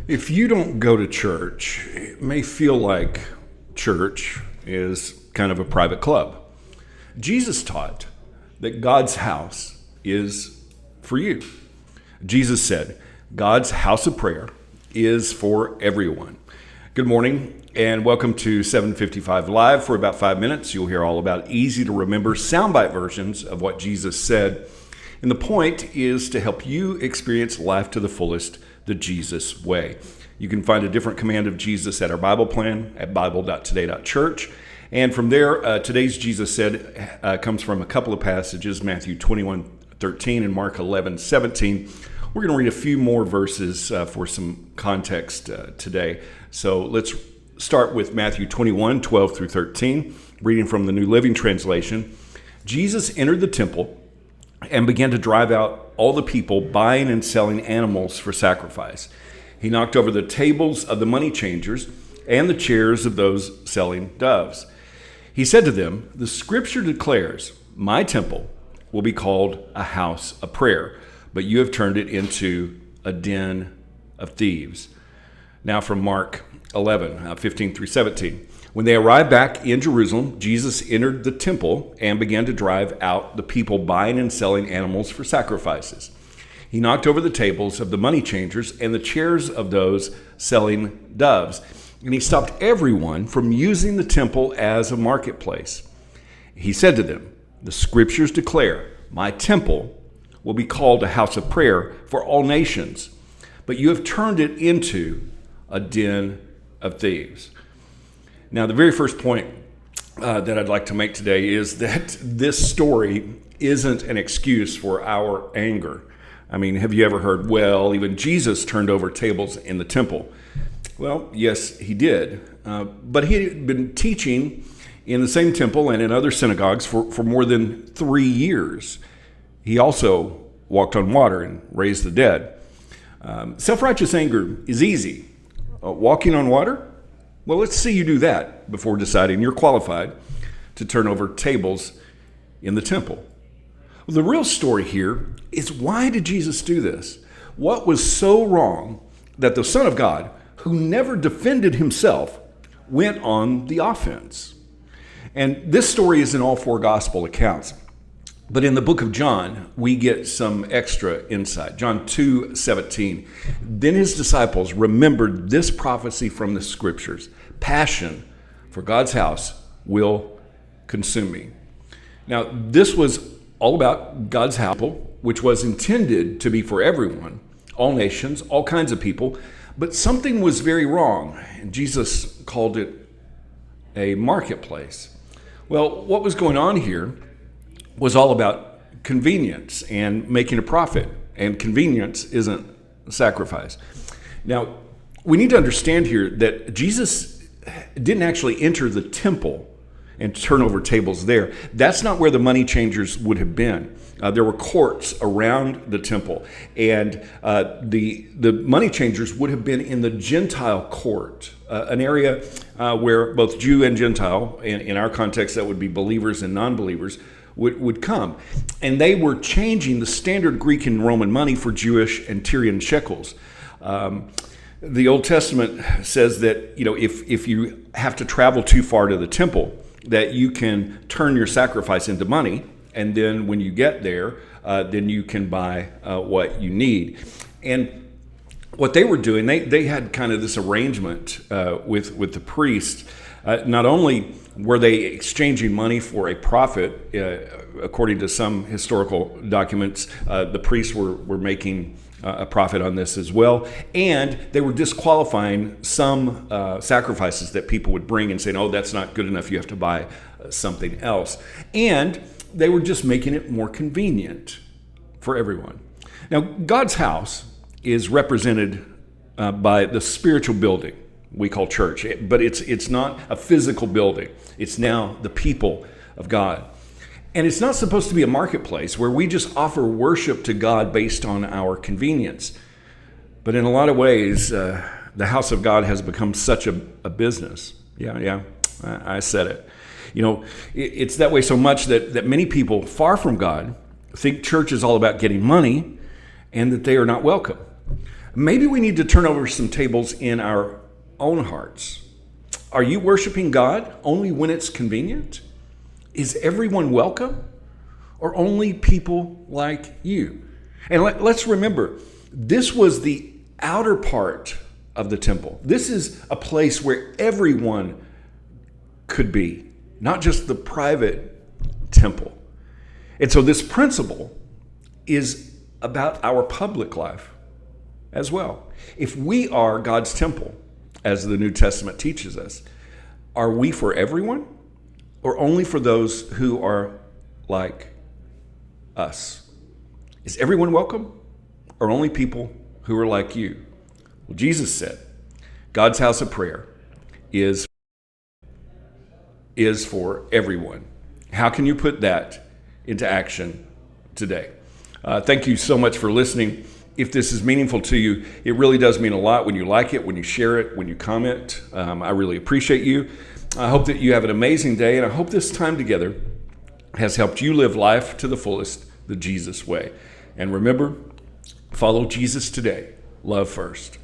If you don't go to church, it may feel like church is kind of a private club. Jesus taught that God's house is for you. Jesus said, God's house of prayer is for everyone. Good morning and welcome to 755 Live. For about 5 minutes, you'll hear all about easy to remember soundbite versions of what Jesus said. And the point is to help you experience life to the fullest, the Jesus way. You can find a different command of Jesus at our Bible plan at bible.today.church. And from there, today's Jesus said comes from a couple of passages, Matthew 21:13 and Mark 11:17. We're going to read a few more verses for some context today. So let's start with Matthew 21:12 through 13, reading from the New Living Translation. Jesus entered the temple and began to drive out all the people buying and selling animals for sacrifice. He knocked over the tables of the money changers and the chairs of those selling doves. He said to them, "The scripture declares, my temple will be called a house of prayer, but you have turned it into a den of thieves." Now from Mark 11:15 through 17. When they arrived back in Jerusalem, Jesus entered the temple and began to drive out the people buying and selling animals for sacrifices. He knocked over the tables of the money changers and the chairs of those selling doves, and he stopped everyone from using the temple as a marketplace. He said to them, "The scriptures declare, my temple will be called a house of prayer for all nations, but you have turned it into a den of thieves." Now, the very first point that I'd like to make today is that this story isn't an excuse for our anger. I mean, have you ever heard, well, even Jesus turned over tables in the temple? Well, yes, he did. But he had been teaching in the same temple and in other synagogues for more than 3 years. He also walked on water and raised the dead. Self-righteous anger is easy. Walking on water? Well, let's see you do that before deciding you're qualified to turn over tables in the temple. Well, the real story here is, why did Jesus do this? What was so wrong that the Son of God, who never defended himself, went on the offense? And this story is in all 4 gospel accounts. But in the book of John, we get some extra insight. John 2:17. Then his disciples remembered this prophecy from the scriptures. Passion for God's house will consume me. Now, this was all about God's house, which was intended to be for everyone, all nations, all kinds of people. But something was very wrong, and Jesus called it a marketplace. Well, what was going on here was all about convenience and making a profit, and convenience isn't sacrifice. Now, we need to understand here that Jesus didn't actually enter the temple and turn over tables there. That's not where the money changers would have been. There were courts around the temple, and the money changers would have been in the Gentile court, an area where both Jew and Gentile, in our context that would be believers and non-believers, would come. And they were changing the standard Greek and Roman money for Jewish and Tyrian shekels. The Old Testament says that, if you have to travel too far to the temple, that you can turn your sacrifice into money, and then when you get there, then you can buy what you need. And what they were doing, they had kind of this arrangement with the priest. Not only were they exchanging money for a profit, according to some historical documents, the priests were making a profit on this as well, and they were disqualifying some sacrifices that people would bring and saying, "Oh, that's not good enough, you have to buy something else." And they were just making it more convenient for everyone. Now, God's house is represented by the spiritual building we call church, but it's not a physical building. It's now the people of God. And it's not supposed to be a marketplace where we just offer worship to God based on our convenience. But in a lot of ways, the house of God has become such a business. Yeah, I said it. It's that way so much that many people far from God think church is all about getting money and that they are not welcome. Maybe we need to turn over some tables in our own hearts. Are you worshiping God only when it's convenient? Is everyone welcome? Or only people like you? And let's remember, this was the outer part of the temple. This is a place where everyone could be, not just the private temple. And so this principle is about our public life as well. If we are God's temple, as the New Testament teaches us, are we for everyone or only for those who are like us? Is everyone welcome or only people who are like you? Well, Jesus said, God's house of prayer is for everyone. How can you put that into action today? Thank you so much for listening. If this is meaningful to you, it really does mean a lot when you like it, when you share it, when you comment. I really appreciate you. I hope that you have an amazing day, and I hope this time together has helped you live life to the fullest, the Jesus way. And remember, follow Jesus today. Love first.